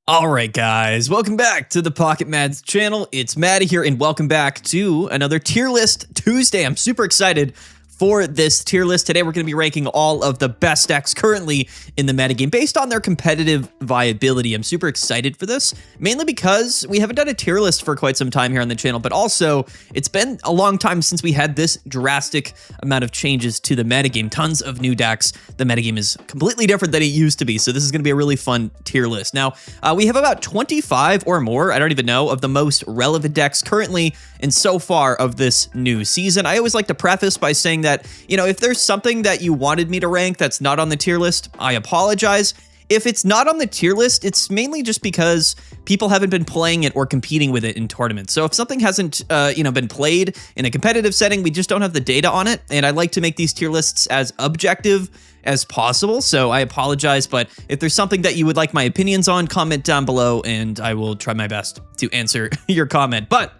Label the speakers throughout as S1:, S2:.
S1: All right, guys, welcome back to the Pocket Mads channel. It's Maddie here, and welcome back to another tier list Tuesday. I'm super excited for this tier list. Today, we're going to be ranking all of the best decks currently in the metagame based on their competitive viability. I'm super excited for this, mainly because we haven't done a tier list for quite some time here on the channel, but also it's been a long time since we had this drastic amount of changes to the metagame. Tons of new decks. The metagame is completely different than it used to be, so this is going to be a really fun tier list. Now, we have about 25 or more, I don't even know, of the most relevant decks currently and so far of this new season. I always like to preface by saying that, you know, if there's something that you wanted me to rank that's not on the tier list, I apologize. If it's not on the tier list, it's mainly just because people haven't been playing it or competing with it in tournaments. So if something hasn't, been played in a competitive setting, we just don't have the data on it. And I like to make these tier lists as objective as possible. So I apologize, but if there's something that you would like my opinions on, comment down below and I will try my best to answer your comment. But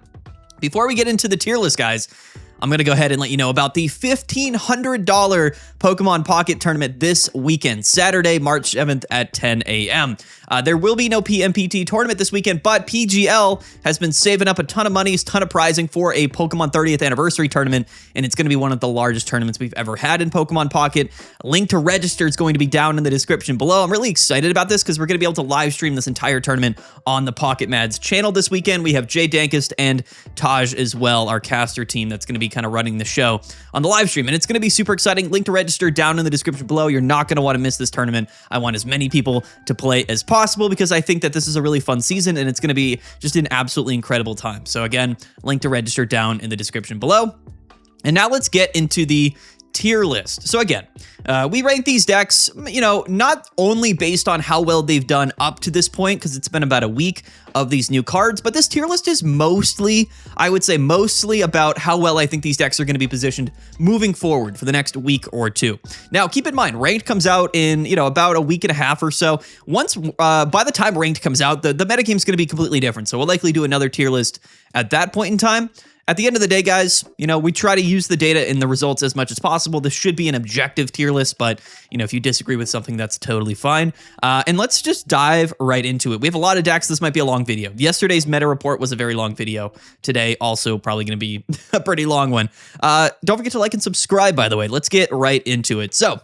S1: before we get into the tier list, guys, I'm going to go ahead and let you know about the $1,500 Pokemon Pocket Tournament this weekend, Saturday, March 7th at 10 a.m. There will be no PMPT tournament this weekend, but PGL has been saving up a ton of money, a ton of prizing for a Pokemon 30th anniversary tournament, and it's going to be one of the largest tournaments we've ever had in Pokemon Pocket. A link to register is going to be down in the description below. I'm really excited about this because we're going to be able to live stream this entire tournament on the Pocket Mads channel this weekend. We have Jay Dankist and Taj as well, our caster team that's going to be kind of running the show on the live stream, and it's going to be super exciting. Link to register down in the description below. You're not going to want to miss this tournament. I want as many people to play as possible because I think that this is a really fun season and it's going to be just an absolutely incredible time. So again, link to register down in the description below. And now let's get into the tier list. So again, we rank these decks, you know, not only based on how well they've done up to this point, because it's been about a week of these new cards, but this tier list is mostly, I would say mostly about how well I think these decks are going to be positioned moving forward for the next week or two. Now, keep in mind, Ranked comes out in, you know, about a week and a half or so. Once, by the time Ranked comes out, the metagame is going to be completely different. So we'll likely do another tier list at that point in time. At the end of the day, guys, you know, we try to use the data in the results as much as possible. This should be an objective tier list, but, you know, if you disagree with something, that's totally fine. And let's just dive right into it. We have a lot of decks. This might be a long video. Yesterday's meta report was a very long video. Today, also probably going to be a pretty long one. Don't forget to like and subscribe, by the way. Let's get right into it. So,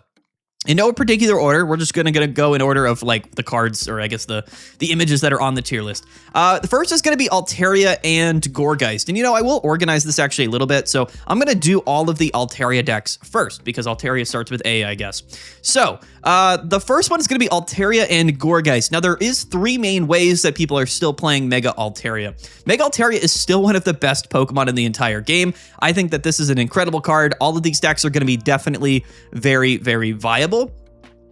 S1: in no particular order, we're just gonna go in order of like the cards, or I guess the images that are on the tier list. The first is gonna be Altaria and Gourgiest, and you know I will organize this actually a little bit. So I'm gonna do all of the Altaria decks first because Altaria starts with A, I guess. So the first one is gonna be Altaria and Gourgiest. Now there is three main ways that people are still playing Mega Altaria. Mega Altaria is still one of the best Pokemon in the entire game. I think that this is an incredible card. All of these decks are gonna be definitely very, very viable.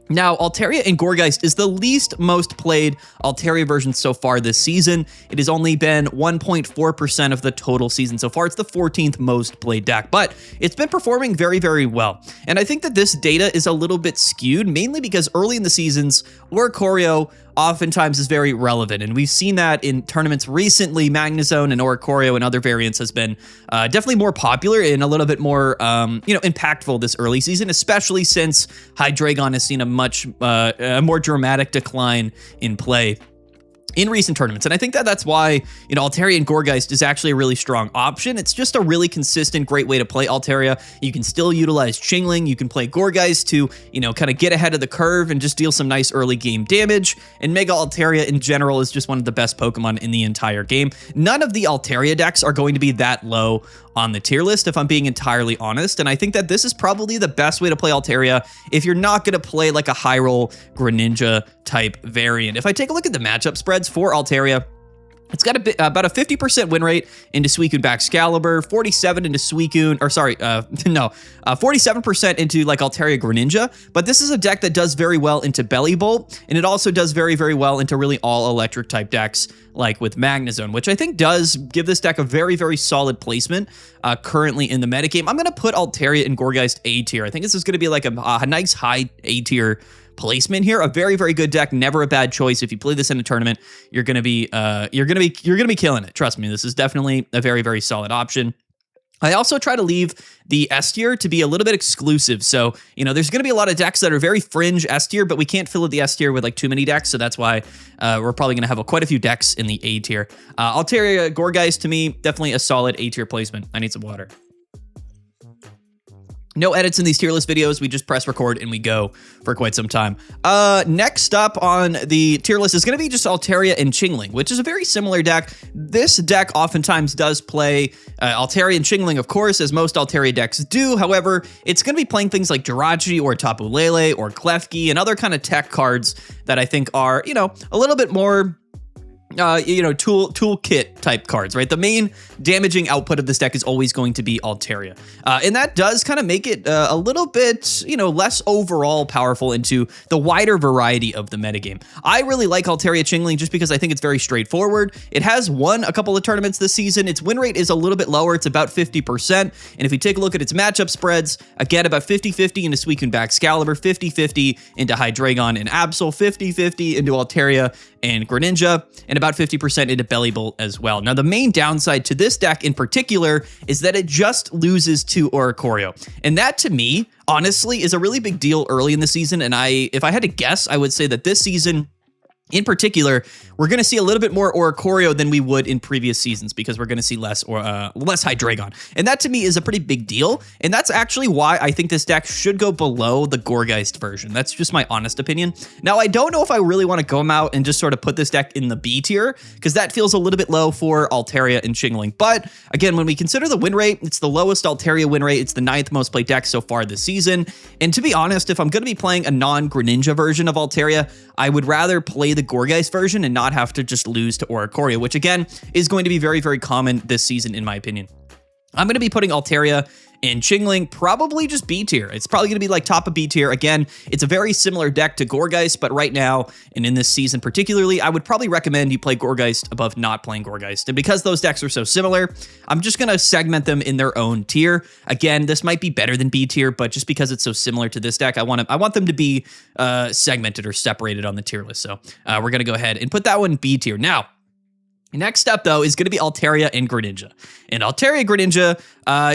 S1: Now, Altaria and Gourgiest is the least most played Altaria version so far this season. It has only been 1.4% of the total season so far. It's the 14th most played deck, but it's been performing very, very well. And I think that this data is a little bit skewed, mainly because early in the seasons, Oricorio oftentimes is very relevant. And we've seen that in tournaments recently. Magnezone and Oricorio and other variants has been definitely more popular and a little bit more, impactful this early season, especially since Hydreigon has seen a much more dramatic decline in play in recent tournaments. And I think that that's why, you know, Altaria and Gourgiest is actually a really strong option. It's just a really consistent, great way to play Altaria. You can still utilize Chingling. You can play Gourgiest to, you know, kind of get ahead of the curve and just deal some nice early game damage. And Mega Altaria in general is just one of the best Pokemon in the entire game. None of the Altaria decks are going to be that low on the tier list, if I'm being entirely honest. And I think that this is probably the best way to play Altaria if you're not going to play like a high roll Greninja type variant. If I take a look at the matchup spreads for Altaria, it's got about a 50% win rate into Suicune Baxcalibur, 47 into Suicune, 47% into like Altaria Greninja. But this is a deck that does very well into Bellibolt, and it also does very, very well into really all electric type decks like with Magnezone, which I think does give this deck a very, very solid placement currently in the metagame. I'm going to put Altaria and Gourgiest A tier. I think this is going to be like a nice high A tier placement here. A very, very good deck. Never a bad choice. If you play this in a tournament, you're gonna be killing it. Trust me, this is definitely a very, very solid option. I also try to leave the S tier to be a little bit exclusive. So, there's going to be a lot of decks that are very fringe S tier, but we can't fill the S tier with like too many decks. So that's why we're probably going to have quite a few decks in the A tier. Altaria Gourgiest, to me, definitely a solid A tier placement. I need some water. No edits in these tier list videos. We just press record and we go for quite some time. Next up on the tier list is going to be just Altaria and Chingling, which is a very similar deck. This deck oftentimes does play Altaria and Chingling, of course, as most Altaria decks do. However, it's going to be playing things like Jirachi or Tapu Lele or Klefki and other kind of tech cards that I think are, a little bit more toolkit type cards, right? The main damaging output of this deck is always going to be Altaria. And that does kind of make it a little bit, less overall powerful into the wider variety of the metagame. I really like Altaria Chingling just because I think it's very straightforward. It has won a couple of tournaments this season. Its win rate is a little bit lower. It's about 50%. And if we take a look at its matchup spreads, again, about 50-50 into Suicune Baxcalibur, 50-50 into Hydreigon and Absol, 50-50 into Altaria and Greninja, and about 50% into Bellibolt as well. Now, the main downside to this deck in particular is that it just loses to Oricorio. And that, to me, honestly, is a really big deal early in the season. And if I had to guess, I would say that this season, in particular, we're going to see a little bit more Oricorio than we would in previous seasons because we're going to see less Hydreigon. And that to me is a pretty big deal. And that's actually why I think this deck should go below the Gourgeist version. That's just my honest opinion. Now, I don't know if I really want to go out and just sort of put this deck in the B tier because that feels a little bit low for Altaria and Chingling. But again, when we consider the win rate, it's the lowest Altaria win rate. It's the 9th most played deck so far this season. And to be honest, if I'm going to be playing a non-Greninja version of Altaria, I would rather play the Gourgeist version and not have to just lose to Oricorio, which again is going to be very, very common this season, in my opinion. I'm going to be putting Altaria and Chingling probably just B tier. It's probably going to be like top of B tier. Again, it's a very similar deck to Gourgeist, but right now, and in this season particularly, I would probably recommend you play Gourgeist above not playing Gourgeist. And because those decks are so similar, I'm just going to segment them in their own tier. Again, this might be better than B tier, but just because it's so similar to this deck, I want them to be segmented or separated on the tier list. So we're going to go ahead and put that one B tier. Now, next up, though, is going to be Altaria and Greninja. And Altaria Greninja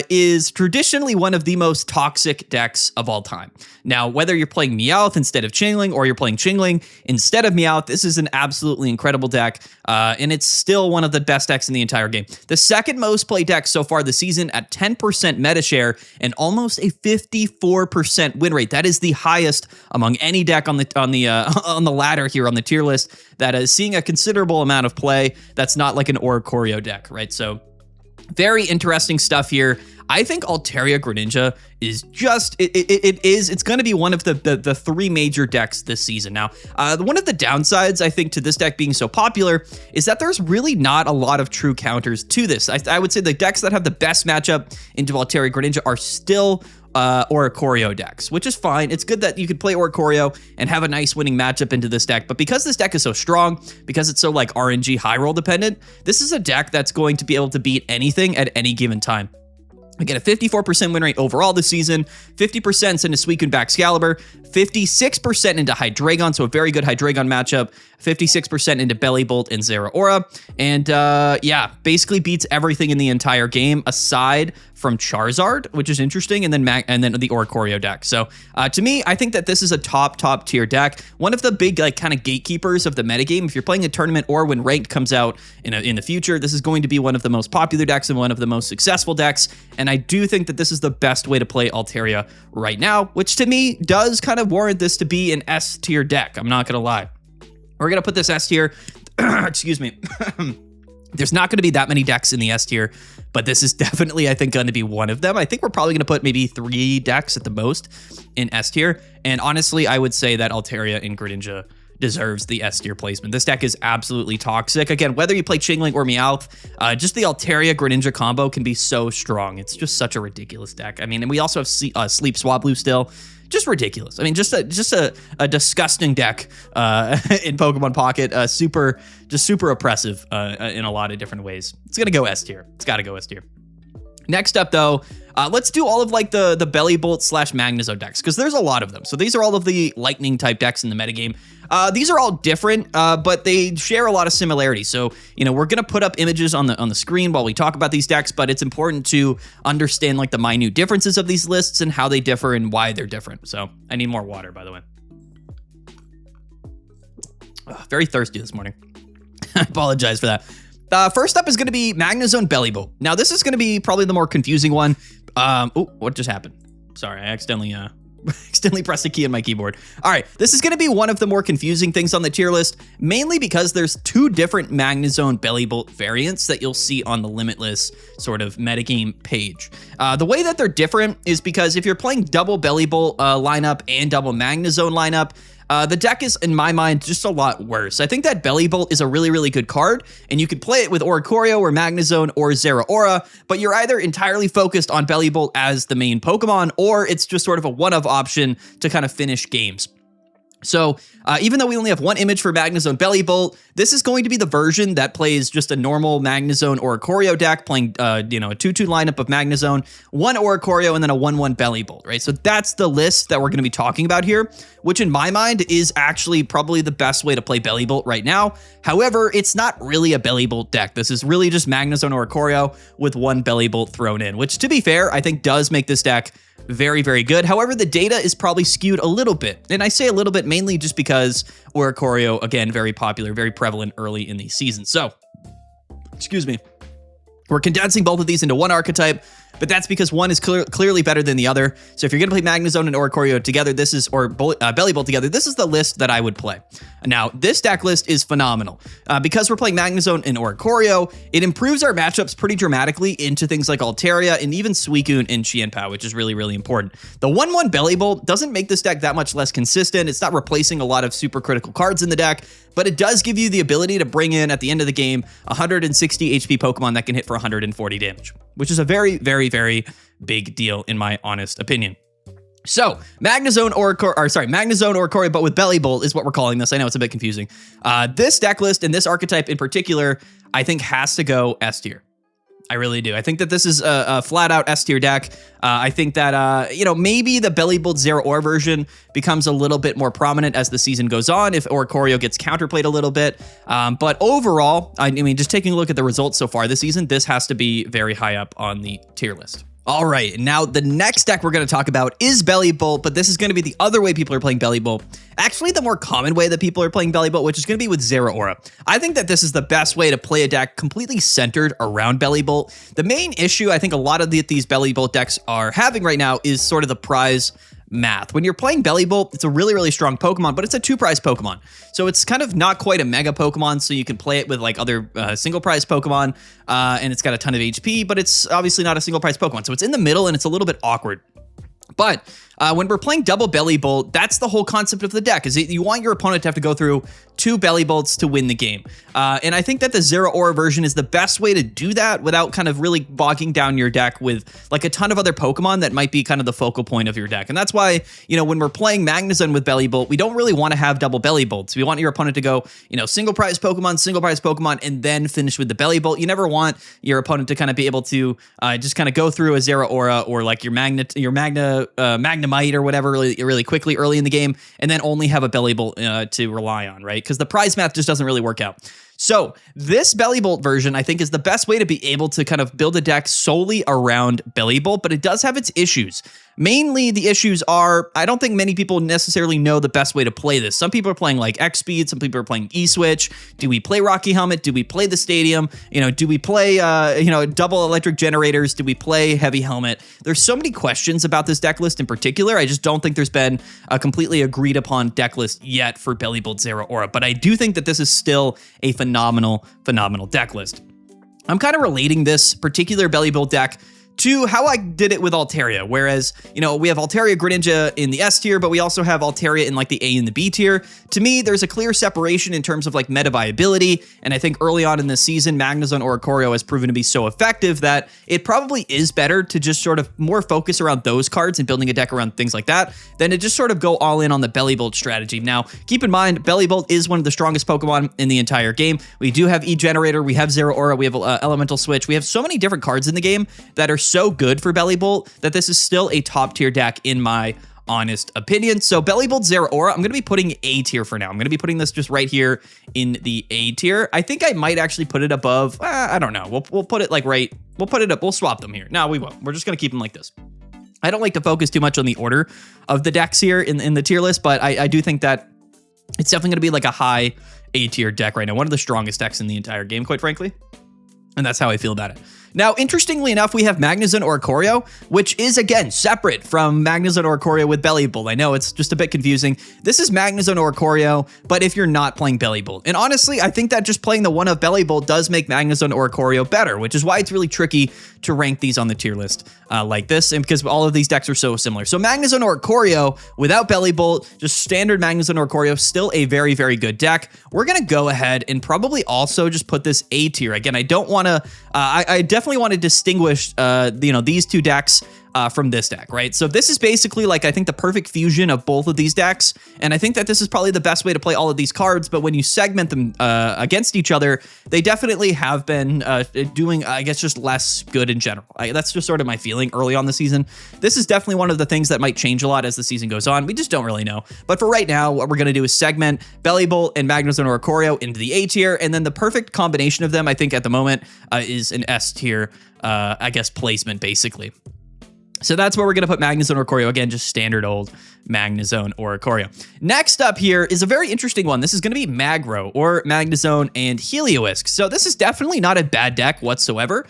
S1: is traditionally one of the most toxic decks of all time. Now, whether you're playing Meowth instead of Chingling or you're playing Chingling instead of Meowth, this is an absolutely incredible deck, and it's still one of the best decks in the entire game. The second most played deck so far this season at 10% meta share and almost a 54% win rate. That is the highest among any deck on the ladder here on the tier list that is seeing a considerable amount of play. That's not like an Oricorio deck, right? So very interesting stuff here. I think Altaria Greninja is just, it's going to be one of the three major decks this season. Now, one of the downsides, I think, to this deck being so popular is that there's really not a lot of true counters to this. I would say the decks that have the best matchup into Altaria Greninja are still Oricorio decks, which is fine. It's good that you could play Oricorio and have a nice winning matchup into this deck, but because this deck is so strong, because it's so like RNG high roll dependent, this is a deck that's going to be able to beat anything at any given time. Again, a 54% win rate overall this season, 50% into Suicune Baxcalibur, 56% into Hydreigon, so a very good Hydreigon matchup, 56% into Bellibolt and Zeraora, and yeah, basically beats everything in the entire game aside from Charizard, which is interesting, and then the Oricorio deck. So to me, I think that this is a top tier deck. One of the big like kind of gatekeepers of the metagame. If you're playing a tournament or when ranked comes out in the future, this is going to be one of the most popular decks and one of the most successful decks. And I do think that this is the best way to play Altaria right now, which to me does kind of warrant this to be an S tier deck. I'm not gonna lie. We're gonna put this S tier. Excuse me. There's not going to be that many decks in the S tier, but this is definitely, I think, going to be one of them. I think we're probably going to put maybe 3 decks at the most in S tier. And honestly, I would say that Altaria and Greninja deserves the S tier placement. This deck is absolutely toxic. Again, whether you play Chingling or Meowth, just the Altaria Greninja combo can be so strong. It's just such a ridiculous deck. I mean, and we also have Sleep Swablu still. Just ridiculous. I mean, just a disgusting deck in Pokemon Pocket. Super oppressive in a lot of different ways. It's gonna go S tier. It's got to go S tier. Next up, though, let's do all of like the Bellibolt / Magnezone decks, because there's a lot of them. So these are all of the lightning type decks in the metagame. These are all different, but they share a lot of similarities. So, we're going to put up images on the screen while we talk about these decks, but it's important to understand like the minute differences of these lists and how they differ and why they're different. So I need more water, by the way. Very thirsty this morning. I apologize for that. First up is going to be Magnezone Bellibolt. Now, this is going to be probably the more confusing one. Oh, what just happened? Sorry, I accidentally pressed a key on my keyboard. All right, this is going to be one of the more confusing things on the tier list, mainly because there's two different Magnezone Bellibolt variants that you'll see on the Limitless sort of metagame page. The way that they're different is because if you're playing double Bellibolt lineup and double Magnezone lineup, the deck is, in my mind, just a lot worse. I think that Bellibolt is a really, really good card, and you could play it with Oricorio or Magnezone or Zeraora, but you're either entirely focused on Bellibolt as the main Pokemon, or it's just sort of a one-of option to kind of finish games. So even though we only have one image for Magnezone Bellibolt, this is going to be the version that plays just a normal Magnezone Oricorio deck, playing a 2-2 lineup of Magnezone, one Oricorio, and then a 1-1 Bellibolt, right? So that's the list that we're going to be talking about here, which in my mind is actually probably the best way to play Bellibolt right now. However, it's not really a Bellibolt deck. This is really just Magnezone Oricorio with one Bellibolt thrown in, which, to be fair, I think does make this deck very, very good. However, the data is probably skewed a little bit. And I say a little bit mainly just because Oricorio, again, very popular, very prevalent early in the season. So, excuse me. We're condensing both of these into one archetype, but that's because one is clearly better than the other. So if you're going to play Magnezone and Oricorio together, Bellibolt together, this is the list that I would play. Now, this deck list is phenomenal. Because we're playing Magnezone and Oricorio, it improves our matchups pretty dramatically into things like Altaria and even Suicune and Qianpao, which is really, really important. The 1-1 Bellibolt doesn't make this deck that much less consistent. It's not replacing a lot of super critical cards in the deck, but it does give you the ability to bring in, at the end of the game, 160 HP Pokemon that can hit for 140 damage, which is a very, very, very big deal in my honest opinion. So Magnezone Oricorio, but with Bellibolt is what we're calling this. I know it's a bit confusing. This deck list and this archetype in particular, I think has to go S tier. I really do. I think that this is a flat out S tier deck. I think that, maybe the Bellibolt Zeraora version becomes a little bit more prominent as the season goes on if Oricorio gets counterplayed a little bit. But overall, I mean, just taking a look at the results so far this season, this has to be very high up on the tier list. All right, now the next deck we're going to talk about is Bellibolt, but this is going to be the other way people are playing Bellibolt. Actually, the more common way that people are playing Bellibolt, which is going to be with Zeraora. I think that this is the best way to play a deck completely centered around Bellibolt. The main issue I think a lot of these Bellibolt decks are having right now is sort of the prize math. When you're playing Bellibolt, it's a really, really strong Pokemon, but it's a 2-prize Pokemon. So it's kind of not quite a mega Pokemon, so you can play it with like other single prize Pokemon, and it's got a ton of HP, but it's obviously not a single prize Pokemon. So it's in the middle and it's a little bit awkward. But when we're playing double Bellibolt, that's the whole concept of the deck, is you want your opponent to have to go through 2 Bellibolts to win the game. And I think that the Zeraora version is the best way to do that without kind of really bogging down your deck with like a ton of other Pokemon that might be kind of the focal point of your deck. And that's why, when we're playing Magnezone with Bellibolt, we don't really want to have double Bellibolts. We want your opponent to go, single prize Pokemon, and then finish with the Bellibolt. You never want your opponent to kind of be able to just kind of go through a Zeraora or like your Magnemite or whatever really quickly early in the game, and then only have a Bellibolt to rely on, right? Because the prize math just doesn't really work out. So this Bellibolt version, I think, is the best way to be able to kind of build a deck solely around Bellibolt, but it does have its issues. Mainly the issues are, I don't think many people necessarily know the best way to play this. Some people are playing like X-Speed, some people are playing E-Switch. Do we play Rocky Helmet? Do we play the Stadium? Do we play, double electric generators? Do we play Heavy Helmet? There's so many questions about this deck list in particular. I just don't think there's been a completely agreed upon deck list yet for Bellibolt Zeraora, but I do think that this is still a phenomenal deck list. I'm kind of relating this particular Bellibolt deck to how I did it with Altaria, whereas, we have Altaria Greninja in the S tier, but we also have Altaria in like the A and the B tier. To me, there's a clear separation in terms of like meta viability, and I think early on in this season, Magnezone Oricorio has proven to be so effective that it probably is better to just sort of more focus around those cards and building a deck around things like that than to just sort of go all in on the Bellibolt strategy. Now, keep in mind, Bellibolt is one of the strongest Pokemon in the entire game. We do have E-Generator, we have Zeraora, we have Elemental Switch, we have so many different cards in the game that are so good for Bellibolt that this is still a top tier deck in my honest opinion. So Bellibolt Zeraora, I'm going to be putting A tier for now. I'm going to be putting this just right here in the A tier. I think I might actually put it above. I don't know. We'll put it like right. We'll put it up. We'll swap them here. No, we won't. We're just going to keep them like this. I don't like to focus too much on the order of the decks here in the tier list, but I do think that it's definitely going to be like a high A tier deck right now. One of the strongest decks in the entire game, quite frankly. And that's how I feel about it. Now, interestingly enough, we have Magnezone Oricorio, which is, again, separate from Magnezone Oricorio with Bellibolt. I know it's just a bit confusing. This is Magnezone Oricorio, but if you're not playing Bellibolt. And honestly, I think that just playing the one of Bellibolt does make Magnezone Oricorio better, which is why it's really tricky to rank these on the tier list like this, and because all of these decks are so similar. So Magnezone Oricorio without Bellibolt, just standard Magnezone Oricorio, still a very, very good deck. We're going to go ahead and probably also just put this A tier. Again, I don't want to, I definitely want to distinguish, these two decks from this deck, right? So this is basically like, I think, the perfect fusion of both of these decks. And I think that this is probably the best way to play all of these cards. But when you segment them against each other, they definitely have been doing, I guess, just less good in general. That's just sort of my feeling early on the season. This is definitely one of the things that might change a lot as the season goes on. We just don't really know. But for right now, what we're going to do is segment Bellibolt and Magnezone Oricorio into the A tier. And then the perfect combination of them, I think, at the moment is an S tier, I guess, placement, basically. So that's where we're going to put Magnezone Oricorio. Again, just standard old Magnezone Oricorio. Next up here is a very interesting one. This is going to be Magro, or Magnezone and Helioisk. So this is definitely not a bad deck whatsoever.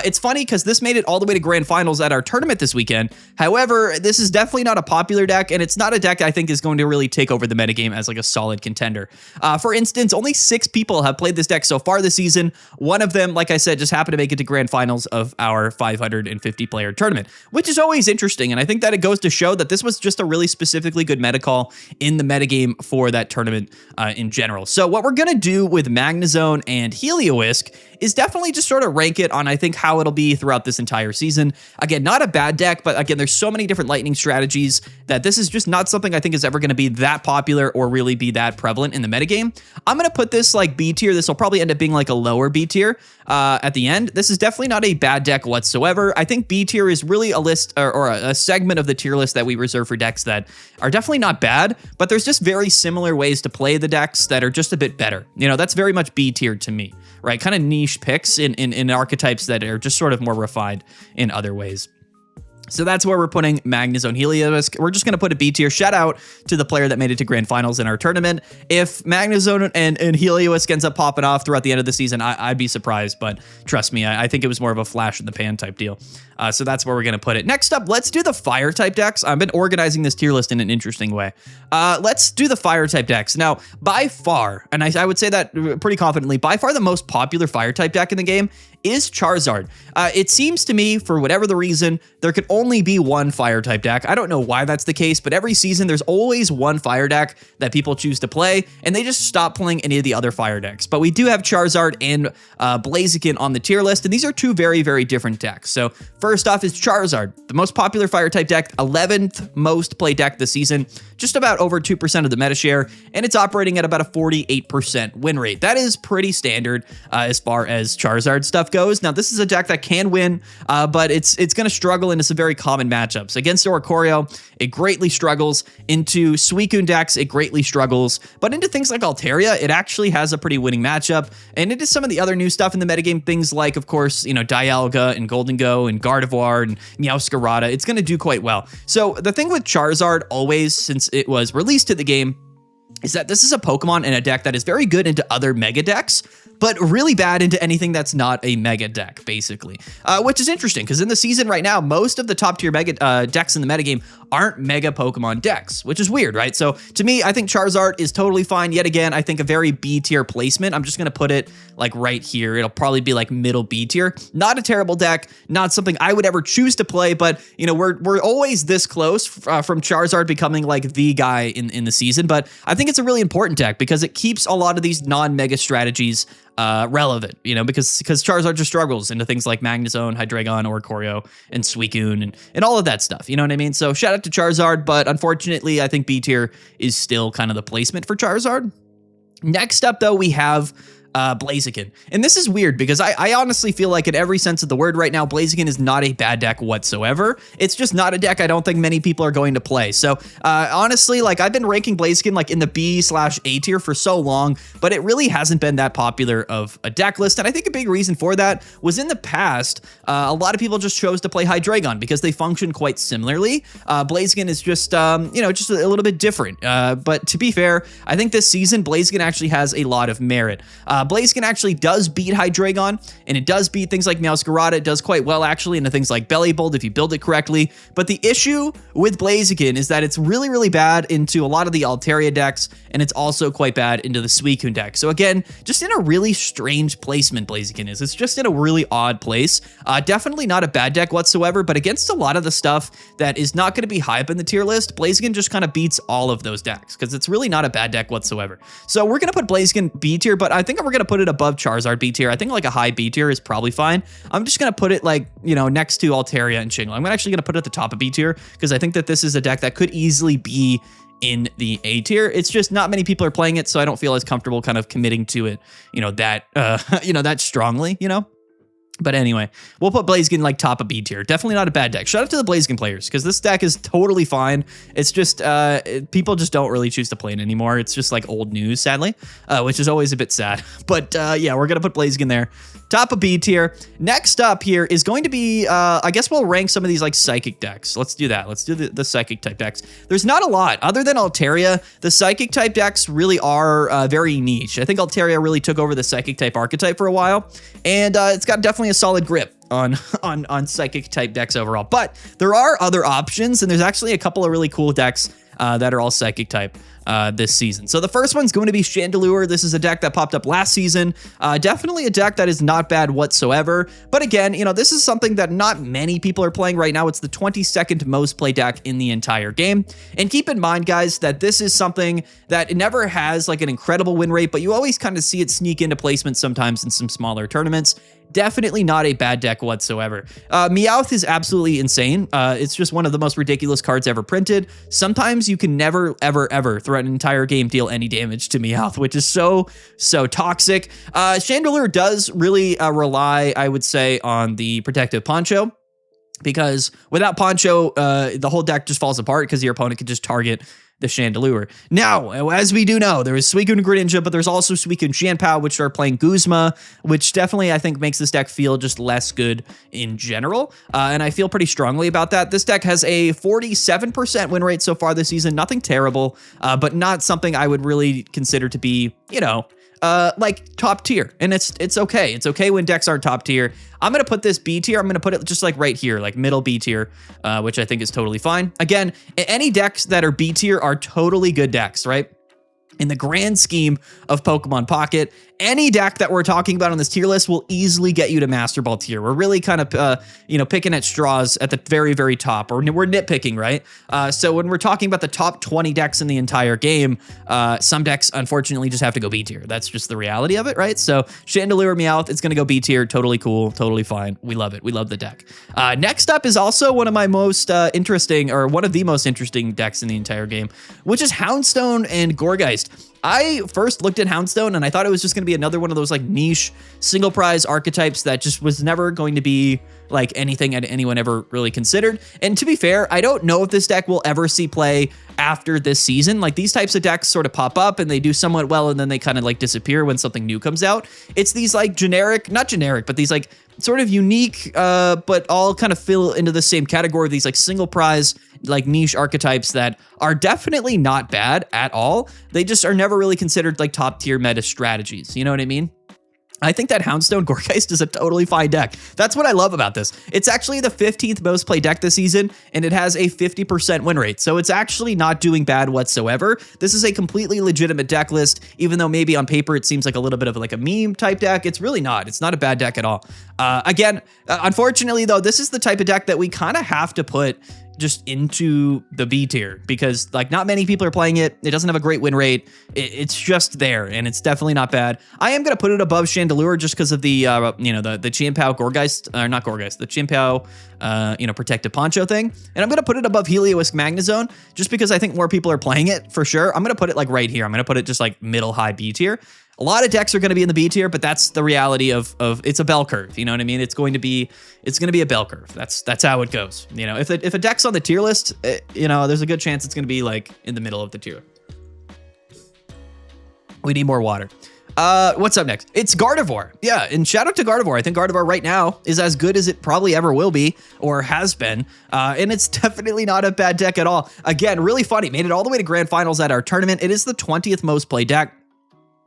S1: It's funny because this made it all the way to grand finals at our tournament this weekend. However, this is definitely not a popular deck, and it's not a deck I think is going to really take over the metagame as like a solid contender. For instance, only 6 people have played this deck so far this season. One of them, like I said, just happened to make it to grand finals of our 550 player tournament, which is always interesting. And I think that it goes to show that this was just a really specifically good meta call in the metagame for that tournament in general. So what we're going to do with Magnezone and Helioisk is definitely just sort of rank it on, I think, how it'll be throughout this entire season. Again, not a bad deck, but again, there's so many different lightning strategies that this is just not something I think is ever going to be that popular or really be that prevalent in the metagame. I'm going to put this like B tier. This will probably end up being like a lower B tier at the end. This is definitely not a bad deck whatsoever. I think B tier is really a list or a segment of the tier list that we reserve for decks that are definitely not bad, but there's just very similar ways to play the decks that are just a bit better. You know, that's very much B tier to me, right? Kind of niche picks in archetypes that are just sort of more refined in other ways. So that's where we're putting Magnezone Helioisk. We're just going to put a B tier. Shout out to the player that made it to grand finals in our tournament. If Magnezone and Helioisk ends up popping off throughout the end of the season, I'd be surprised, but trust me, I think it was more of a flash in the pan type deal. So that's where we're going to put it. Next up, let's do the fire type decks. I've been organizing this tier list in an interesting way. Let's do the fire type decks. Now, by far, and I would say that pretty confidently, by far the most popular fire type deck in the game is Charizard. It seems to me, for whatever the reason, there could only be one fire type deck. I don't know why that's the case, but every season there's always one fire deck that people choose to play, and they just stop playing any of the other fire decks. But we do have Charizard and Blaziken on the tier list, and these are two very, very different decks. So first off is Charizard, the most popular fire type deck, 11th most played deck this season, just about over 2% of the meta share, and it's operating at about a 48% win rate. That is pretty standard as far as Charizard stuff goes. Now, this is a deck that can win, but it's going to struggle into some very common matchups. Against Oricorio, it greatly struggles. Into Suicune decks, it greatly struggles. But into things like Altaria, it actually has a pretty winning matchup. And into some of the other new stuff in the metagame, things like, of course, Dialga and Gholdengo and Gardevoir and Meowscarada, it's going to do quite well. So the thing with Charizard always, since it was released to the game, is that this is a Pokemon in a deck that is very good into other mega decks, but really bad into anything that's not a mega deck, basically. Which is interesting, because in the season right now, most of the top tier mega decks in the metagame aren't mega Pokemon decks, which is weird, right? So to me, I think Charizard is totally fine. Yet again, I think a very B tier placement. I'm just going to put it like right here. It'll probably be like middle B tier. Not a terrible deck, not something I would ever choose to play, but we're always this close from Charizard becoming like the guy in the season. But I think it's a really important deck because it keeps a lot of these non-mega strategies relevant, because Charizard just struggles into things like Magnezone, Hydreigon, Oricorio, and Suicune, and all of that stuff, you know what I mean? So shout out to Charizard, but unfortunately, I think B tier is still kind of the placement for Charizard. Next up, though, we have Blaziken. And this is weird because I honestly feel like in every sense of the word right now, Blaziken is not a bad deck whatsoever. It's just not a deck I don't think many people are going to play. So honestly, like I've been ranking Blaziken like in the B/A tier for so long, but it really hasn't been that popular of a deck list. And I think a big reason for that was in the past, a lot of people just chose to play Hydreigon because they function quite similarly. Blaziken is just, just a little bit different. But to be fair, I think this season, Blaziken actually has a lot of merit. Blaziken actually does beat Hydreigon, and it does beat things like Meowscarada. It does quite well, actually, into things like Bellibolt if you build it correctly. But the issue with Blaziken is that it's really, really bad into a lot of the Altaria decks, and it's also quite bad into the Suicune deck. So again, just in a really strange placement Blaziken is. It's just in a really odd place. Definitely not a bad deck whatsoever, but against a lot of the stuff that is not going to be high up in the tier list, Blaziken just kind of beats all of those decks because it's really not a bad deck whatsoever. So we're going to put Blaziken B tier, but I think we're going to put it above Charizard B tier. I think like a high B tier is probably fine. I'm just going to put it like, next to Altaria and Chingling. I'm actually going to put it at the top of B tier because I think that this is a deck that could easily be in the A tier. It's just not many people are playing it, so I don't feel as comfortable kind of committing to it, that strongly, But anyway, we'll put Blaziken like top of B tier. Definitely not a bad deck. Shout out to the Blaziken players because this deck is totally fine. It's just people just don't really choose to play it anymore. It's just like old news, sadly, which is always a bit sad. But yeah, we're going to put Blaziken there. Top of B tier. Next up here is going to be, I guess we'll rank some of these like psychic decks. Let's do that. Let's do the psychic type decks. There's not a lot other than Altaria. The psychic type decks really are very niche. I think Altaria really took over the psychic type archetype for a while, and it's got definitely a solid grip on psychic type decks overall. But there are other options, and there's actually a couple of really cool decks that are all psychic type this season. So the first one's going to be Chandelure. This is a deck that popped up last season. Definitely a deck that is not bad whatsoever. But again, this is something that not many people are playing right now. It's the 22nd most played deck in the entire game. And keep in mind, guys, that this is something that it never has like an incredible win rate, but you always kind of see it sneak into placement sometimes in some smaller tournaments. Definitely not a bad deck whatsoever. Meowth is absolutely insane. It's just one of the most ridiculous cards ever printed. Sometimes you can never, ever, ever throughout an entire game deal any damage to Meowth, which is so toxic. Chandelure does really rely, I would say, on the protective poncho, because without poncho, the whole deck just falls apart because your opponent can just target the Chandelure. Now, as we do know, there is Suicune and Greninja, but there's also Suicune Xianpao, which are playing Guzma, which definitely, I think, makes this deck feel just less good in general. And I feel pretty strongly about that. This deck has a 47% win rate so far this season. Nothing terrible, but not something I would really consider to be, like top tier. And it's okay. It's okay when decks aren't top tier. I'm going to put this B tier. I'm going to put it just like right here, like middle B tier, which I think is totally fine. Again, any decks that are B tier are totally good decks, right? In the grand scheme of Pokemon Pocket, any deck that we're talking about on this tier list will easily get you to Master Ball tier. We're really kind of, picking at straws at the very, very top, or we're nitpicking, right? So when we're talking about the top 20 decks in the entire game, some decks, unfortunately, just have to go B tier. That's just the reality of it, right? So Chandelure, Meowth, it's going to go B tier. Totally cool. Totally fine. We love it. We love the deck. Next up is also one of my most interesting, or one of the most interesting decks in the entire game, which is Houndstone and Gourgiest. I first looked at Houndstone and I thought it was just going to be another one of those like niche single prize archetypes that just was never going to be like anything that anyone ever really considered. And to be fair, I don't know if this deck will ever see play after this season. Like these types of decks sort of pop up and they do somewhat well and then they kind of like disappear when something new comes out. It's these like not generic, but these like sort of unique, but all kind of fill into the same category of these like single prize, like niche archetypes that are definitely not bad at all. They just are never really considered like top tier meta strategies. You know what I mean? I think that Houndstone Gourgeist is a totally fine deck. That's what I love about this. It's actually the 15th most played deck this season, and it has a 50% win rate. So it's actually not doing bad whatsoever. This is a completely legitimate deck list, even though maybe on paper it seems like a little bit of like a meme type deck. It's really not. It's not a bad deck at all. Again, unfortunately though, this is the type of deck that we kind of have to put just into the B tier because like not many people are playing it. It doesn't have a great win rate. It's just there and it's definitely not bad. I am going to put it above Chandelure just because of the, the Xianpao Gourgeist, or not Gourgeist, the Xianpao, protective poncho thing. And I'm going to put it above Helioisk Magnezone just because I think more people are playing it for sure. I'm going to put it like right here. I'm going to put it just like middle high B tier. A lot of decks are going to be in the B tier, but that's the reality of it's a bell curve. You know what I mean? It's going to be a bell curve. That's how it goes. You know, if a deck's on the tier list, you know, there's a good chance it's going to be like in the middle of the tier. We need more water. What's up next? It's Gardevoir. Yeah, and shout out to Gardevoir. I think Gardevoir right now is as good as it probably ever will be or has been. And it's definitely not a bad deck at all. Again, really funny. Made it all the way to grand finals at our tournament. It is the 20th most played deck.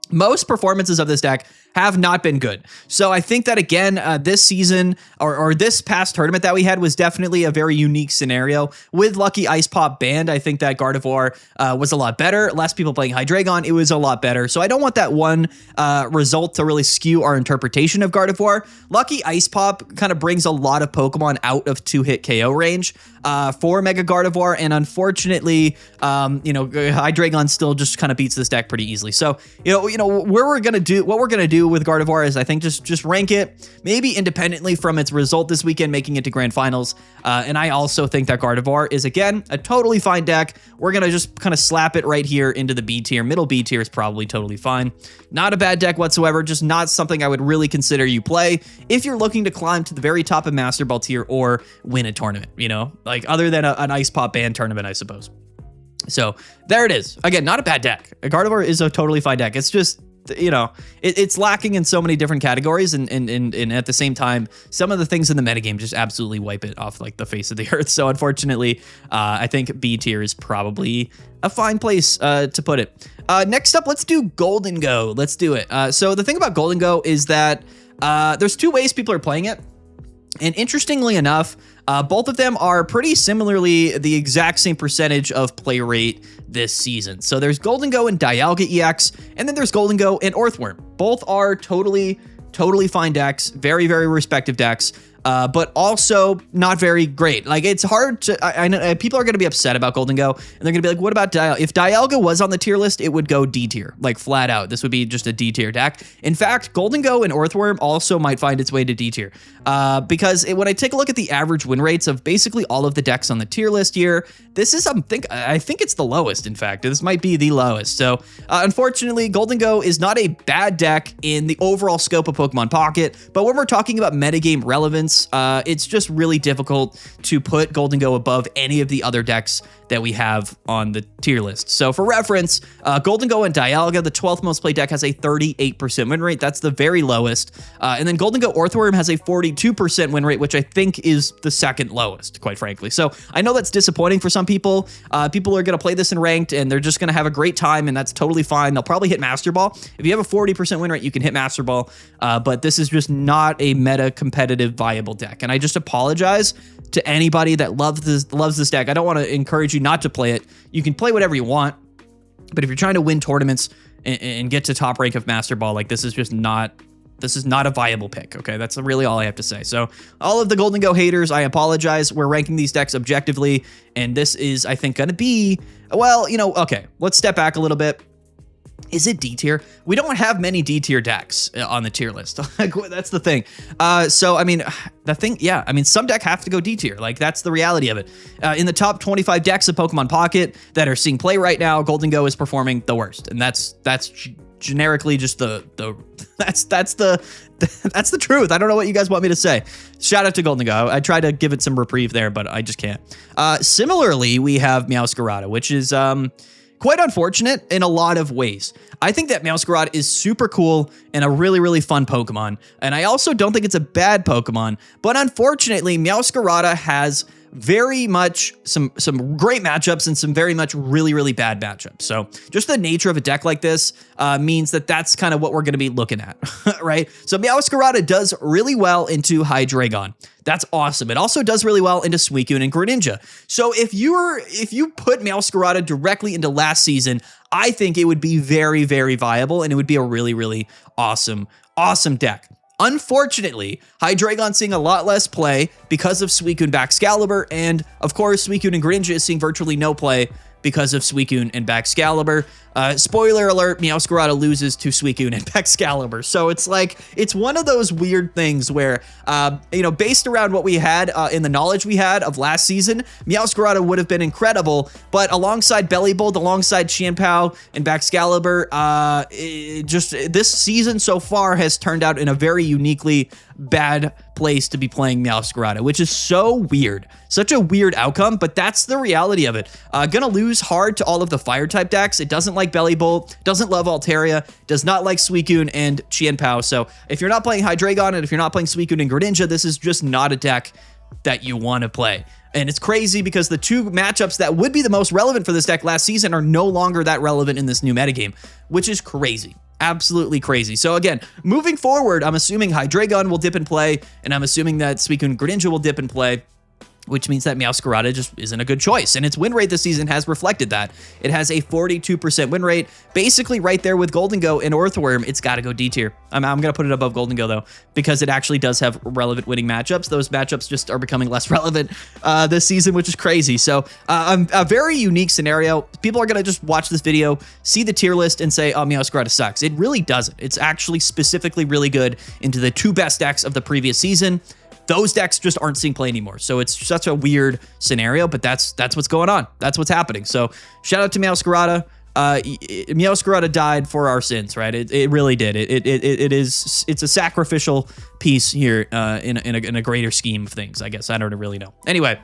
S1: Most performances of this deck have not been good. So I think that, again, this season or this past tournament that we had was definitely a very unique scenario. With Lucky Ice Pop banned, I think that Gardevoir was a lot better. Less people playing Hydreigon, it was a lot better. So I don't want that one result to really skew our interpretation of Gardevoir. Lucky Ice Pop kind of brings a lot of Pokemon out of 2-hit KO range for Mega Gardevoir, and unfortunately, you know, Hydreigon still just kind of beats this deck pretty easily. So, you know, what we're gonna do with Gardevoir is, I think, just rank it maybe independently from its result this weekend, making it to grand finals. And I also think that Gardevoir is, again, a totally fine deck. We're gonna just kind of slap it right here into the B tier. Middle B tier is probably totally fine. Not a bad deck whatsoever, just not something I would really consider you play if you're looking to climb to the very top of Master Ball tier or win a tournament, you know, like other than an Ice Pop band tournament, I suppose. So there it is. Again, not a bad deck. Gardevoir is a totally fine deck. It's just, you know, it's lacking in so many different categories, and at the same time, some of the things in the metagame just absolutely wipe it off like the face of the earth. So unfortunately, I think B tier is probably a fine place to put it. Next up, let's do Gholdengo. Let's do it. So the thing about Gholdengo is that there's two ways people are playing it. And interestingly enough, both of them are pretty similarly the exact same percentage of play rate this season. So there's Gholdengo and Dialga EX, and then there's Gholdengo and Orthworm. Both are totally fine decks, very respective decks, but also not very great. Like, it's hard to, I know people are going to be upset about Gholdengo, and they're going to be like, what about Dialga? If Dialga was on the tier list, it would go D tier, like flat out. This would be just a D tier deck. In fact, Gholdengo and Orthworm also might find its way to D tier, because when I take a look at the average win rates of basically all of the decks on the tier list here, this is, I think it's the lowest, in fact. This might be the lowest. So unfortunately, Gholdengo is not a bad deck in the overall scope of Pokemon Pocket, but when we're talking about metagame relevance, it's just really difficult to put Gholdengo above any of the other decks that we have on the tier list. So for reference, Gholdengo and Dialga, the 12th most played deck, has a 38% win rate. That's the very lowest. And then Gholdengo Orthworm has a 42% win rate, which I think is the second lowest, quite frankly. So I know that's disappointing for some people. People are going to play this in ranked, and they're just going to have a great time, and that's totally fine. They'll probably hit Master Ball. If you have a 40% win rate, you can hit Master Ball, but this is just not a meta competitive viable deck. And I just apologize to anybody that loves this deck. I don't want to encourage you not to play it. You can play whatever you want, but if you're trying to win tournaments and get to top rank of Master Ball, like, this is not a viable pick. Okay, that's really all I have to say. So all of the Gholdengo haters, I apologize. We're ranking these decks objectively, and this is, I think, going to be, well, you know, okay, let's step back a little bit. Is it D tier? We don't have many D tier decks on the tier list. That's the thing. So, I mean, some deck have to go D tier. Like, that's the reality of it. In the top 25 decks of Pokemon Pocket that are seeing play right now, Gholdengo is performing the worst. And that's generically just that's the truth. I don't know what you guys want me to say. Shout out to Gholdengo. I tried to give it some reprieve there, but I just can't. Similarly, we have Meowscarada, which is quite unfortunate in a lot of ways. I think that Meowscarada is super cool and a really fun Pokemon, and I also don't think it's a bad Pokemon, but unfortunately, Meowscarada has very much some great matchups and some very much really bad matchups. So just the nature of a deck like this means that that's kind of what we're going to be looking at, right? So Meowscarada does really well into Hydreigon. That's awesome. It also does really well into Suicune and Greninja. So if you put Meowscarada directly into last season, I think it would be very viable, and it would be a really awesome deck. Unfortunately, Hydreigon's seeing a lot less play because of Suicune Baxcalibur, and of course, Suicune and Greninja is seeing virtually no play because of Suicune and Baxcalibur. Spoiler alert, Meowscarada loses to Suicune and Baxcalibur. So it's like, it's one of those weird things where, you know, based around what we had in the knowledge we had of last season, Meowscarada would have been incredible, but alongside Bellibolt, alongside Qianpao and Baxcalibur, just this season so far has turned out in a very uniquely bad place to be playing Meowscarada, which is so weird. Such a weird outcome, but that's the reality of it. Gonna lose hard to all of the fire type decks. It doesn't like Bellibolt, doesn't love Altaria, does not like Suicune and Qianpao. So if you're not playing Hydreigon and if you're not playing Suicune and Greninja, this is just not a deck that you want to play. And it's crazy because the two matchups that would be the most relevant for this deck last season are no longer that relevant in this new metagame, which is crazy. Absolutely crazy. So again, moving forward, I'm assuming Hydreigon will dip in play, and I'm assuming that Suicune and Greninja will dip in play, which means that Meowscarada just isn't a good choice. And its win rate this season has reflected that. It has a 42% win rate, basically right there with Gholdengo and Orthworm. It's got to go D tier. I'm going to put it above Gholdengo, though, because it actually does have relevant winning matchups. Those matchups just are becoming less relevant this season, which is crazy. So a very unique scenario. People are going to just watch this video, see the tier list, and say, oh, Meowscarada sucks. It really doesn't. It's actually specifically really good into the two best decks of the previous season. Those decks just aren't seeing play anymore. So it's such a weird scenario, but that's what's going on. That's what's happening. So shout out to Meowscarada. Meowscarada died for our sins, right? It really did. It's a sacrificial piece here in a greater scheme of things, I guess. I don't really know. Anyway,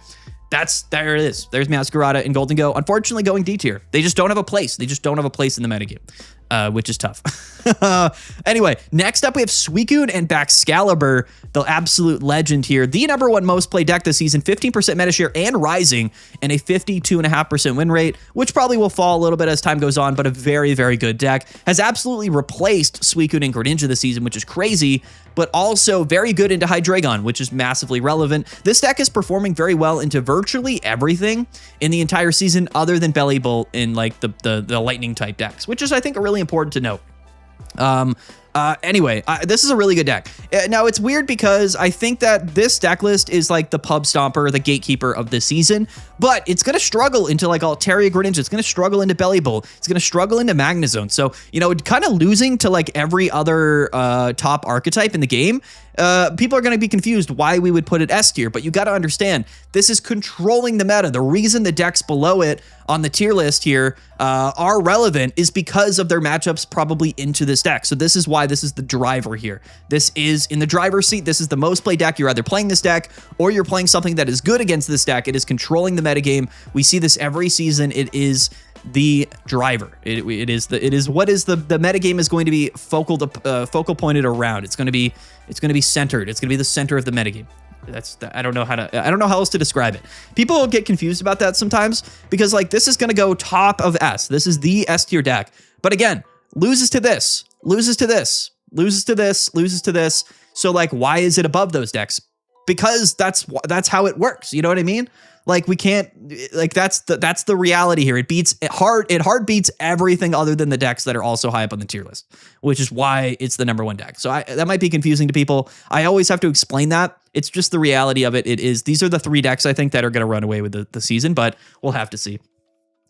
S1: there it is. There's Meowscarada and Gholdengo. Unfortunately, going D tier. They just don't have a place. They just don't have a place in the metagame, which is tough. Anyway, next up we have Suicune and Baxcalibur, the absolute legend here. The #1 most played deck this season, 15% meta share and rising, and a 52.5% win rate, which probably will fall a little bit as time goes on, but a very, very good deck. Has absolutely replaced Suicune and Greninja this season, which is crazy, but also very good into Hydreigon, which is massively relevant. This deck is performing very well into virtually everything in the entire season other than Bellibolt in like the lightning type decks, which is, I think, really important to note. Anyway, this is a really good deck. Now, it's weird because I think that this deck list is like the pub stomper, the gatekeeper of this season, but it's going to struggle into like Altaria Greninja. It's going to struggle into Bellibolt. It's going to struggle into Magnezone. So, you know, kind of losing to like every other top archetype in the game. People are going to be confused why we would put it S tier, but you got to understand this is controlling the meta. The reason the decks below it on the tier list here are relevant is because of their matchups probably into this deck. So this is why this is the driver here. This is in the driver's seat. This is the most played deck. You're either playing this deck or you're playing something that is good against this deck. It is controlling the metagame. We see this every season. It is the driver. It is what is the metagame is going to be focal pointed around. It's going to be centered. It's going to be the center of the metagame. I don't know how else to describe it. People get confused about that sometimes because like this is going to go top of S. This is the S tier deck. But again, loses to this, loses to this, loses to this, loses to this. So like, why is it above those decks? Because that's how it works. You know what I mean? Like we can't, like that's the reality here. It hard beats everything other than the decks that are also high up on the tier list, which is why it's the #1 deck. So that might be confusing to people. I always have to explain that. It's just the reality of it. These are the 3 decks I think that are going to run away with the season, but we'll have to see.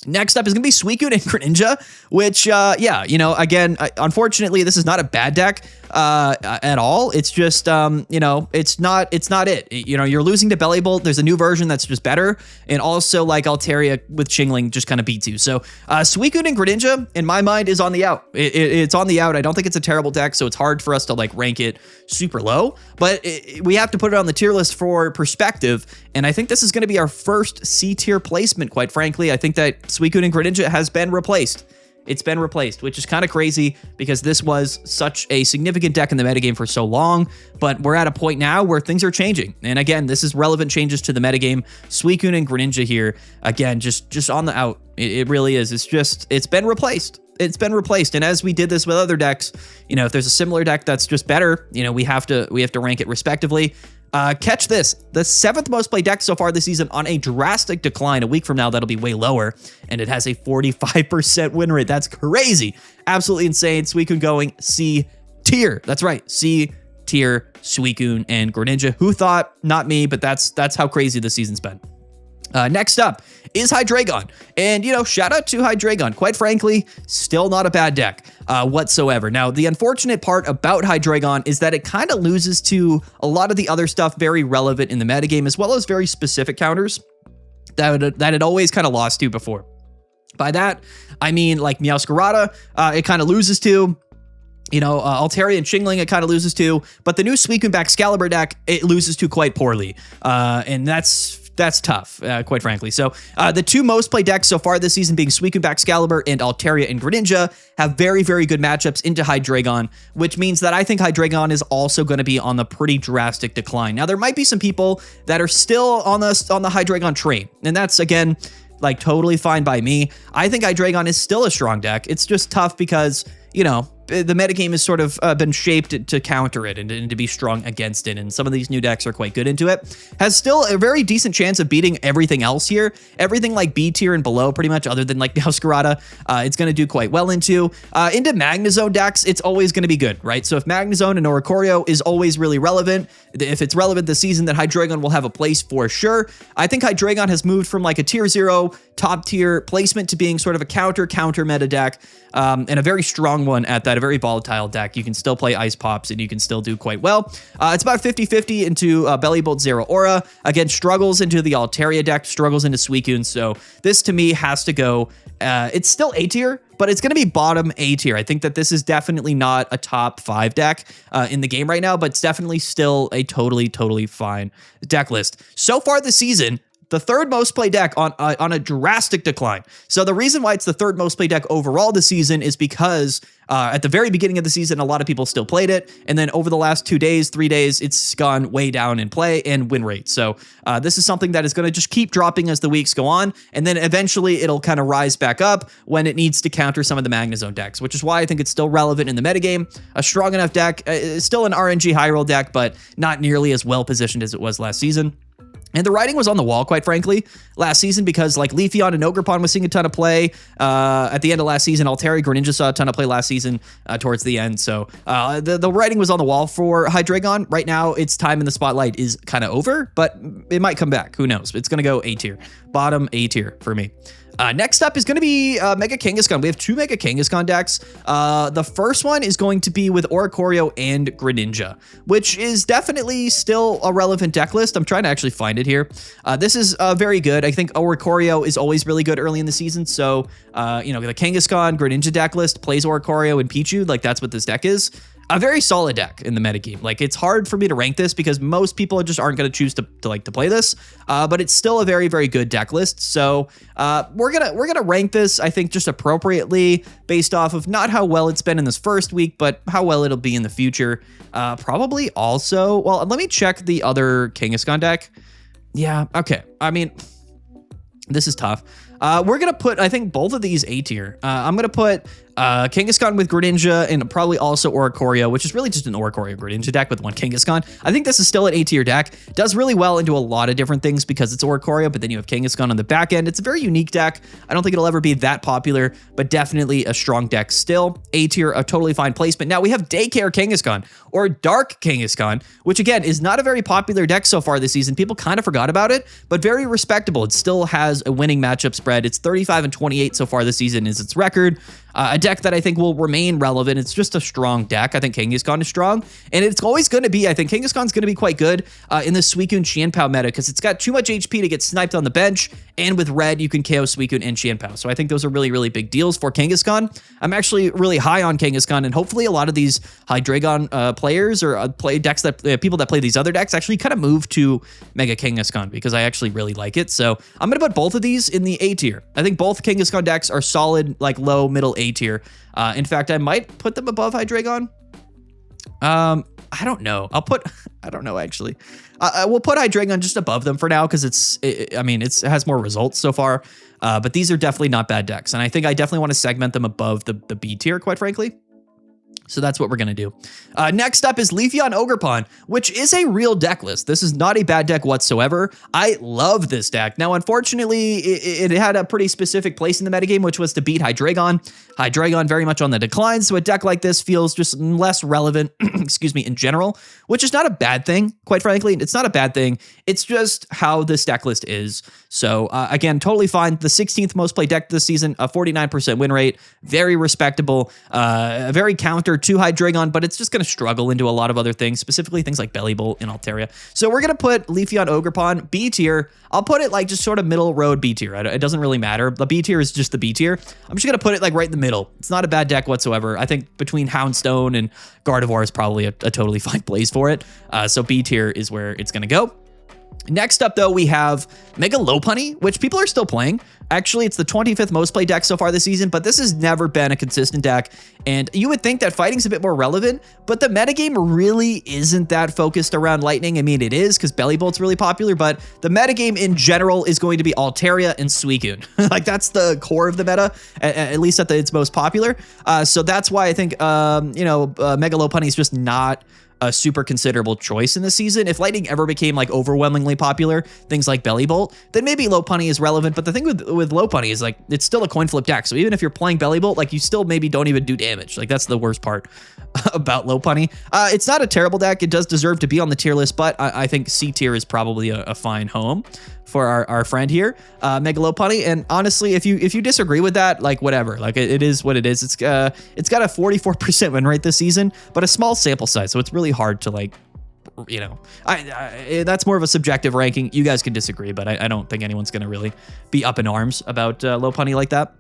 S1: Next up is going to be Suicune and Greninja, which, yeah, you know, again, unfortunately, this is not a bad deck at all. It's just, you know, it's not it. You know, you're losing to Bellibolt. There's a new version that's just better. And also, like, Altaria with Chingling just kind of beats you. So, Suicune and Greninja, in my mind, is on the out. It's on the out. I don't think it's a terrible deck, so it's hard for us to, like, rank it super low. But we have to put it on the tier list for perspective. And I think this is going to be our first C tier placement, quite frankly. I think that Suicune and Greninja has been replaced. It's been replaced, which is kind of crazy because this was such a significant deck in the metagame for so long, but we're at a point now where things are changing. And again, this is relevant changes to the metagame. Suicune and Greninja here, again, just on the out. It really is. It's been replaced. It's been replaced. And as we did this with other decks, you know, if there's a similar deck that's just better, you know, we have to rank it respectively. Catch this, the 7th most played deck so far this season on a drastic decline. A week from now, that'll be way lower, and it has a 45% win rate. That's crazy. Absolutely insane. Suicune going C tier. That's right, C tier, Suicune and Greninja. Who thought? Not me, but that's how crazy this season's been. Next up is Hydreigon. And, shout out to Hydreigon. Quite frankly, still not a bad deck whatsoever. Now, the unfortunate part about Hydreigon is that it kind of loses to a lot of the other stuff very relevant in the metagame, as well as very specific counters that it always kind of lost to before. By that, I mean like Meowscarada, it kind of loses to. Altaria and Chingling, it kind of loses to, but the new Suicune Baxcalibur deck, it loses to quite poorly. And that's tough, quite frankly. So the two most played decks so far this season being Suicune Baxcalibur and Altaria and Greninja have very, very good matchups into Hydreigon, which means that I think Hydreigon is also going to be on the pretty drastic decline. Now, there might be some people that are still on the Hydreigon train, and that's, again, like totally fine by me. I think Hydreigon is still a strong deck. It's just tough because, the metagame has sort of been shaped to counter it and to be strong against it. And some of these new decks are quite good into it. Has still a very decent chance of beating everything else here. Everything like B tier and below, pretty much, other than like Meowscarada, it's going to do quite well into. Into Magnezone decks, it's always going to be good, right? So if Magnezone and Oricorio is always really relevant, if it's relevant this season, then Hydreigon will have a place for sure. I think Hydreigon has moved from like a tier 0 top tier placement to being sort of a counter meta deck, and a very strong one at that, a very volatile deck. You can still play Ice Pops and you can still do quite well. It's about 50-50 into Bellibolt Zeraora. Again, struggles into the Altaria deck, struggles into Suicune. So this to me has to go, it's still A tier, but it's going to be bottom A tier. I think that this is definitely not a top 5 deck in the game right now, but it's definitely still a totally fine deck list. So far this season, the third most played deck on a drastic decline. So the reason why it's the third most played deck overall this season is because at the very beginning of the season, a lot of people still played it. And then over the last 2 days, 3 days, it's gone way down in play and win rate. So this is something that is going to just keep dropping as the weeks go on. And then eventually it'll kind of rise back up when it needs to counter some of the Magnezone decks, which is why I think it's still relevant in the metagame. A strong enough deck, still an RNG high roll deck, but not nearly as well positioned as it was last season. And the writing was on the wall, quite frankly, last season, because like Leafeon and Ogerpon was seeing a ton of play at the end of last season. Altaria, Greninja saw a ton of play last season towards the end. So the writing was on the wall for Hydreigon. Right now, its time in the spotlight is kind of over, but it might come back. Who knows? It's going to go A tier, bottom A tier for me. Next up is going to be Mega Kangaskhan. We have 2 Mega Kangaskhan decks. The first one is going to be with Oricorio and Greninja, which is definitely still a relevant deck list. I'm trying to actually find it here. This is very good. I think Oricorio is always really good early in the season. So, the Kangaskhan Greninja deck list plays Oricorio and Pichu. Like, that's what this deck is. A very solid deck in the metagame. Like, it's hard for me to rank this because most people just aren't going to choose to play this, but it's still a very, very good deck list. So we're gonna rank this, I think, just appropriately based off of not how well it's been in this first week, but how well it'll be in the future. Probably also, well, let me check the other Kangaskhan deck. Yeah, okay. I mean, this is tough. We're going to put, I think, both of these A tier. I'm going to put Kangaskhan with Greninja and probably also Oricorio, which is really just an Oricorio Greninja deck with one Kangaskhan. I think this is still an A tier deck. It does really well into a lot of different things because it's Oricorio, but then you have Kangaskhan on the back end. It's a very unique deck. I don't think it'll ever be that popular, but definitely a strong deck still. A tier, a totally fine placement. Now we have Daycare Kangaskhan or Dark Kangaskhan, which again is not a very popular deck so far this season. People kind of forgot about it, but very respectable. It still has a winning matchup spread. It's 35-28 so far this season is its record. A deck that I think will remain relevant. It's just a strong deck. I think Kangaskhan is strong, and it's always going to be, I think Kangaskhan's going to be quite good in the Suicune Qianpao meta because it's got too much HP to get sniped on the bench, and with red, you can KO Suicune and Qianpao. So I think those are really, really big deals for Kangaskhan. I'm actually really high on Kangaskhan, and hopefully a lot of these Hydreigon players or play decks that people that play these other decks actually kind of move to Mega Kangaskhan because I actually really like it. So I'm going to put both of these in the A tier. I think both Kangaskhan decks are solid, like low, middle A tier. In fact, I might put them above Hydreigon. I don't know. I don't know, actually. We'll put Hydreigon just above them for now because it has more results so far. But these are definitely not bad decks. And I think I definitely want to segment them above the B tier, quite frankly. So that's what we're going to do. Next up is Leafeon Ogerpon, which is a real deck list. This is not a bad deck whatsoever. I love this deck. Now, unfortunately, it had a pretty specific place in the metagame, which was to beat Hydreigon. Hydreigon very much on the decline, so a deck like this feels just less relevant, excuse me, in general, which is not a bad thing, quite frankly. It's not a bad thing. It's just how this deck list is. So, again, totally fine. The 16th most played deck this season, a 49% win rate, very respectable, very counter to Hydreigon, but it's just going to struggle into a lot of other things, specifically things like Bellibolt and Altaria. So we're going to put Leafeon Ogerpon B tier. I'll put it like just sort of middle road B tier. It doesn't really matter. The B tier is just the B tier. I'm just going to put it like right in the middle. It's not a bad deck whatsoever. I think between Houndstone and Gardevoir is probably a totally fine place for it. So B tier is where it's going to go. Next up, though, we have Mega Lopunny, which people are still playing. Actually, it's the 25th most played deck so far this season, but this has never been a consistent deck. And you would think that fighting's a bit more relevant, but the metagame really isn't that focused around lightning. I mean, it is because Bellibolt's really popular, but the metagame in general is going to be Altaria and Suicune. Like, that's the core of the meta, at least at its most popular. So that's why I think, Mega Lopunny is just not a super considerable choice in this season. If lightning ever became like overwhelmingly popular, things like Bellibolt, then maybe Lopunny is relevant. But the thing with Lopunny is like, it's still a coin flip deck. So even if you're playing Bellibolt, like you still maybe don't even do damage. Like that's the worst part about Lopunny. It's not a terrible deck. It does deserve to be on the tier list, but I think C tier is probably a fine home for our friend here, Mega Lopunny. And honestly, if you disagree with that, like whatever, like it is what it is. It's got a 44% win rate this season, but a small sample size, so it's really hard to like, that's more of a subjective ranking. You guys can disagree, but I don't think anyone's gonna really be up in arms about Lopunny like that.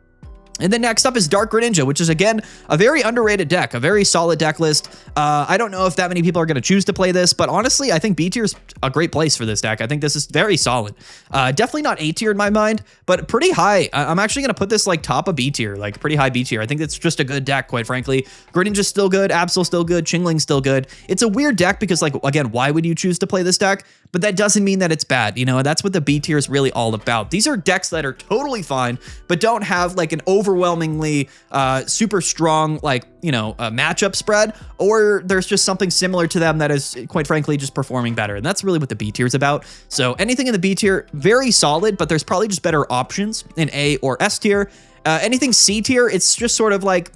S1: And then next up is Dark Greninja, which is, again, a very underrated deck, a very solid deck list. I don't know if that many people are going to choose to play this, but honestly, I think B tier is a great place for this deck. I think this is very solid. Definitely not A tier in my mind, but pretty high. I'm actually going to put this like top of B tier, like pretty high B tier. I think it's just a good deck, quite frankly. Greninja's still good, Absol's still good, Chingling's still good. It's a weird deck because, like, again, why would you choose to play this deck? But that doesn't mean that it's bad, and that's what the B tier is really all about. These are decks that are totally fine, but don't have like an overwhelmingly super strong matchup spread, or there's just something similar to them that is quite frankly just performing better. And that's really what the B tier is about. So anything in the B tier, very solid, but there's probably just better options in A or S tier. Anything C tier, it's just sort of like,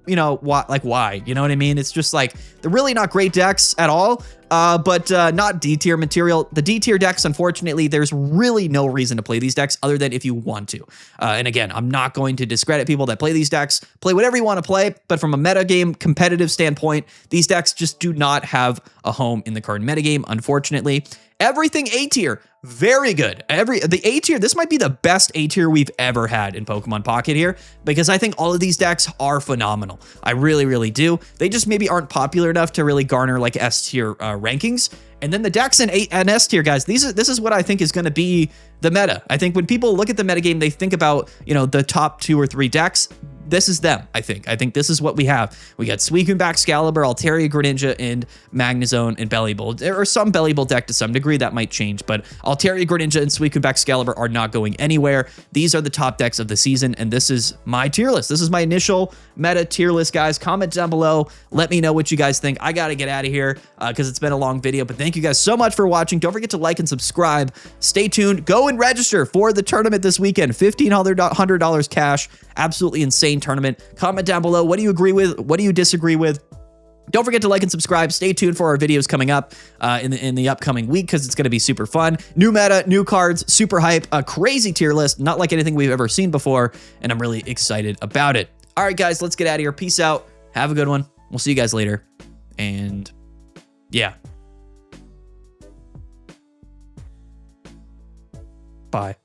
S1: why? You know what I mean? It's just like, they're really not great decks at all, but not D tier material. The D tier decks, unfortunately, there's really no reason to play these decks other than if you want to. And again, I'm not going to discredit people that play these decks. Play whatever you want to play, but from a metagame competitive standpoint, these decks just do not have a home in the current metagame, unfortunately. Everything A tier, very good. The A tier, this might be the best A tier we've ever had in Pokemon Pocket here, because I think all of these decks are phenomenal. I really, really do. They just maybe aren't popular enough to really garner like S tier rankings. And then the decks in A and S tier, guys, this is what I think is going to be the meta. I think when people look at the metagame, they think about, the top 2 or 3 decks. This is them, I think. I think this is what we have. We got Suicune, Baxcalibur, Altaria, Greninja, and Magnezone, and Bellibolt. There are some Bellibolt deck to some degree that might change, but Altaria, Greninja, and Suicune, Baxcalibur are not going anywhere. These are the top decks of the season, and this is my tier list. This is my initial meta tier list, guys. Comment down below. Let me know what you guys think. I got to get out of here because it's been a long video, but thank you guys so much for watching. Don't forget to like and subscribe. Stay tuned. Go and register for the tournament this weekend. $1,500 cash. Absolutely insane tournament. Comment down below. What do you agree with? What do you disagree with? Don't forget to like and subscribe. Stay tuned for our videos coming up in the upcoming week because it's going to be super fun. New meta, new cards, super hype, a crazy tier list, not like anything we've ever seen before, and I'm really excited about it. All right, guys, let's get out of here. Peace out. Have a good one. We'll see you guys later. And yeah. Bye.